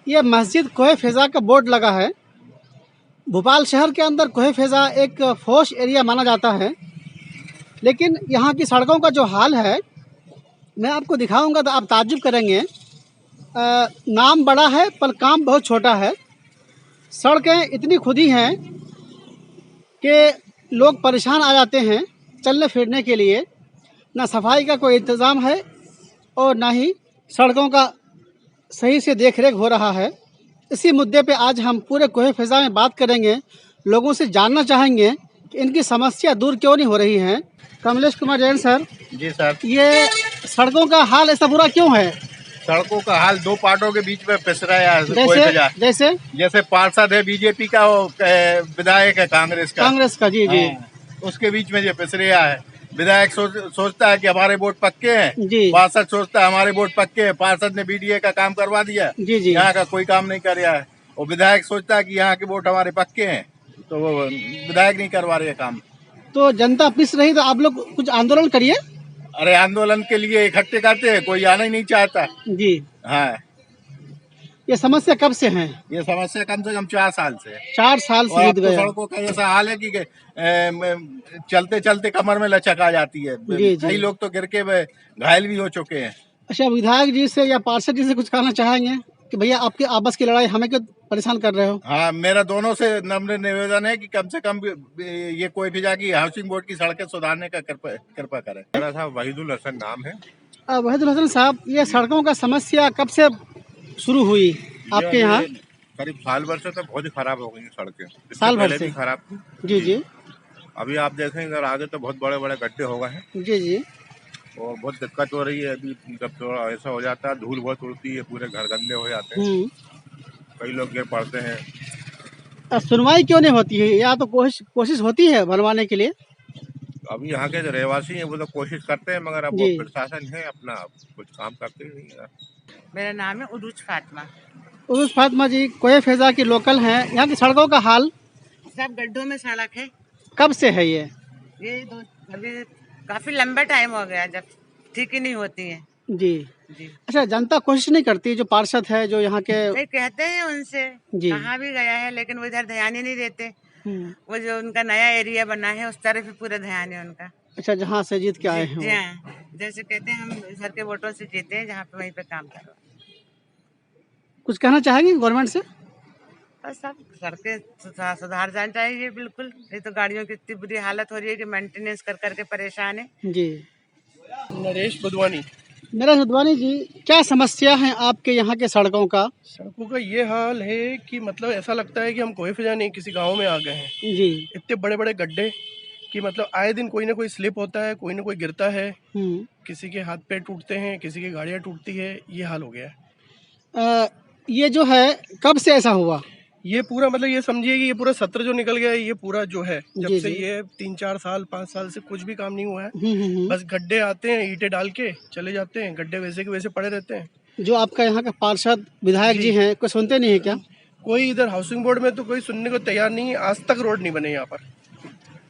ये मस्जिद कोहे फ़िज़ा का बोर्ड लगा है। भोपाल शहर के अंदर कोहे फ़िज़ा एक फौश एरिया माना जाता है, लेकिन यहाँ की सड़कों का जो हाल है मैं आपको दिखाऊंगा तो आप ताज्जुब करेंगे। नाम बड़ा है पर काम बहुत छोटा है। सड़कें इतनी खुदी हैं कि लोग परेशान आ जाते हैं चलने फिरने के लिए। ना सफाई का कोई इंतज़ाम है और ना ही सड़कों का सही से देख रेख हो रहा है। इसी मुद्दे पे आज हम पूरे कोहे फ़िज़ा में बात करेंगे। लोगों से जानना चाहेंगे कि इनकी समस्या दूर क्यों नहीं हो रही है। कमलेश कुमार जैन सर। जी सर। ये सड़कों का हाल ऐसा बुरा क्यों है? सड़कों का हाल दो पार्टों के बीच में पिस रहा है। जैसे पार्षद है बीजेपी का, विधायक है कांग्रेस का। जी जी। उसके बीच में ये पिस रहा है। विधायक सोचता है कि हमारे वोट पक्के हैं, पार्षद सोचता है हमारे वोट पक्के हैं। पार्षद ने बीडीए का काम करवा दिया, यहाँ का कोई काम नहीं कर रहा है। और विधायक सोचता है कि यहाँ के वोट हमारे पक्के हैं, तो वो विधायक नहीं करवा रहे काम। तो जनता पिस रही तो आप लोग कुछ आंदोलन करिए। अरे आंदोलन के लिए इकट्ठे करते हैं, कोई आना ही नहीं चाहता जी। हाँ। ये समस्या कब से है? ये समस्या कम से कम 4 साल से है। 4 साल से बीत गए। सड़कों का ऐसा हाल है कि चलते चलते कमर में लचक आ जाती है। कई लोग तो गिर के घायल भी हो चुके हैं। अच्छा, विधायक जी से या पार्षद जी से कुछ कहना चाहेंगे कि भैया आपकी आपस की लड़ाई हमें क्यों परेशान कर रहे हो? हाँ, मेरा दोनों से नम्र निवेदन है कि कम से कम ये कोहे फ़िज़ा की हाउसिंग बोर्ड की सड़कें सुधारने का कृपा करें। मेरा साहब वहीदुल हसन नाम है। वहीदुल हसन साहब, ये सड़कों का समस्या कब से शुरू हुई आपके यहाँ? करीब साल भर से तो बहुत ही खराब हो गई सड़कें। साल भर से खराब थी। जी जी। अभी आप देखेंगे अगर आगे तो बहुत बड़े बड़े गड्ढे हो गए हैं। जी जी। और बहुत दिक्कत हो रही है। अभी जब थोड़ा ऐसा हो जाता है, धूल बहुत उड़ती है, पूरे घर गंदे हो जाते हैं, कई लोग गिर पड़ते हैं। सुनवाई क्यों नहीं होती है? या तो कोशिश होती है बनवाने के लिए? अभी यहाँ के जो रहवासी हैं वो तो कोशिश करते हैं, मगर अब वो प्रशासन है अपना कुछ काम करते ही नहीं है। मेरा नाम है उरूज फातिमा। उरूज फातिमा जी कोहे फ़िज़ा की लोकल हैं। यहाँ की सड़कों का हाल? सब गड्ढों में सड़क है। कब से है ये? अभी काफी लंबा टाइम हो गया, जब ठीक ही नहीं होती है। जी जी। अच्छा, जनता कोशिश नहीं करती? जो पार्षद है जो यहाँ के कहते हैं उनसे, कहाँ भी गया है, लेकिन वो इधर ध्यान ही नहीं देते। वो जो उनका नया एरिया बना है उस तरफ ही पूरा ध्यान है उनका। अच्छा, जहाँ से जीत के आए हैं। जैसे कहते हैं हम इधर के वोटों से जीते हैं, जहाँ पे वहीं पे काम करो। कुछ कहना चाहेंगे गवर्नमेंट से? बस सब सड़कें सुधार जानी चाहिए बिल्कुल। नहीं तो गाड़ियों की इतनी बुरी हालत हो रही है कि मेंटेनेंस कर करके परेशान है। जी। नरेश बुधवानी जी, क्या समस्या है आपके यहाँ के सड़कों का? सड़कों का ये हाल है कि मतलब ऐसा लगता है कि हम कोहे फ़िज़ा नहीं किसी गांव में आ गए हैं। जी। इतने बड़े बड़े गड्ढे कि मतलब आए दिन कोई ना कोई स्लिप होता है, कोई ना कोई गिरता है, किसी के हाथ पैर टूटते हैं, किसी की गाड़ियाँ टूटती है। ये हाल हो गया है। ये जो है कब से ऐसा हुआ? ये पूरा मतलब ये समझिए कि ये पूरा सत्र जो निकल गया है, ये पूरा जो है जब से ये 3-4 साल 5 साल से कुछ भी काम नहीं हुआ है। बस गड्ढे आते हैं, ईंटें डाल के चले जाते हैं, गड्ढे वैसे के वैसे पड़े रहते हैं। जो आपका यहाँ का पार्षद विधायक जी हैं, कोई सुनते नहीं है क्या? कोई इधर हाउसिंग बोर्ड में तो कोई सुनने को तैयार नहीं है। आज तक रोड नहीं बने यहाँ पर।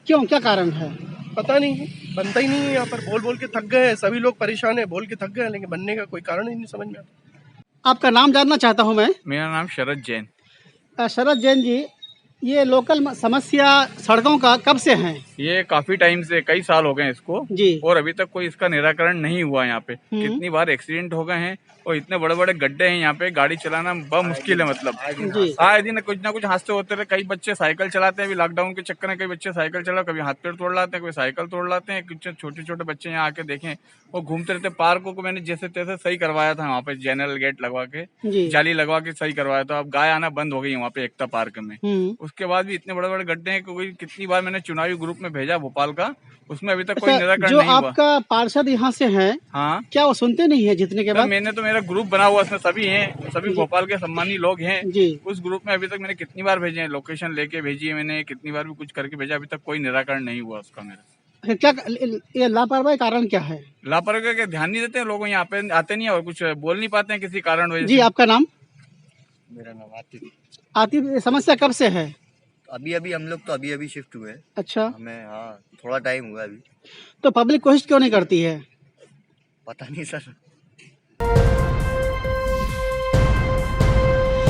क्यों, क्या कारण है? पता नहीं, बनता ही नहीं है यहाँ पर। बोल बोल के थक गए हैं, सभी लोग परेशान है, बोल के थक गए, लेकिन बनने का कोई कारण ही नहीं समझ में आता। आपका नाम जानना चाहता हूँ मैं। मेरा नाम शरद जैन। शरद जैन जी, ये लोकल समस्या सड़कों का कब से है? ये काफी टाइम से, कई साल हो गए इसको जी। और अभी तक कोई इसका निराकरण नहीं हुआ। यहाँ पे कितनी बार एक्सीडेंट हो गए हैं और इतने बड़े बड़े गड्ढे हैं यहाँ पे, गाड़ी चलाना बहुत मुश्किल है। मतलब आए दिन कुछ ना कुछ हादसे होते रहे। कई बच्चे साइकिल चलाते हैं, अभी लॉकडाउन के चक्कर में कई बच्चे साइकिल चला, कभी हाथ पैर तोड़ लाते हैं, कभी साइकिल तोड़ लाते हैं। कुछ छोटे छोटे बच्चे यहाँ आके देखें, वो घूमते रहते। पार्कों को मैंने जैसे तैसे सही करवाया था वहाँ पे, जनरल गेट लगवा के, जाली लगवा के सही करवाया था। अब गाय आना बंद हो गई वहाँ पे एकता पार्क में। उसके बाद भी इतने बड़े बड़े गड्ढे हैं। कोई कितनी बार मैंने चुनावी ग्रुप में भेजा भोपाल का, उसमें अभी तक कोई निराकरण नहीं हुआ। जो आपका पार्षद यहाँ से है, हाँ, क्या वो सुनते नहीं है जीतने के बाद? मैंने तो मेरा ग्रुप बना हुआ, उसमें सभी हैं, सभी भोपाल के सम्मानी लोग हैं जी। उस ग्रुप में अभी तक मैंने कितनी बार भेजे हैं, लोकेशन लेके भेजी है मैंने, कितनी बार भी कुछ करके भेजा, अभी तक कोई निराकरण नहीं हुआ उसका मेरा। क्या ये लापरवाही कारण क्या है? लापरवाही का ध्यान नहीं देते हैं लोग, यहाँ पे आते नहीं है और कुछ बोल नहीं पाते हैं किसी कारण वजह से। जी, आपका नाम? मेरा नाम आतिफ। आतिफ, समस्या कब से है? अभी हम लोग तो अभी शिफ्ट हुए हैं। अच्छा। हमें हाँ थोड़ा टाइम हुआ अभी। तो पब्लिक कोशिश क्यों नहीं करती है? पता नहीं सर।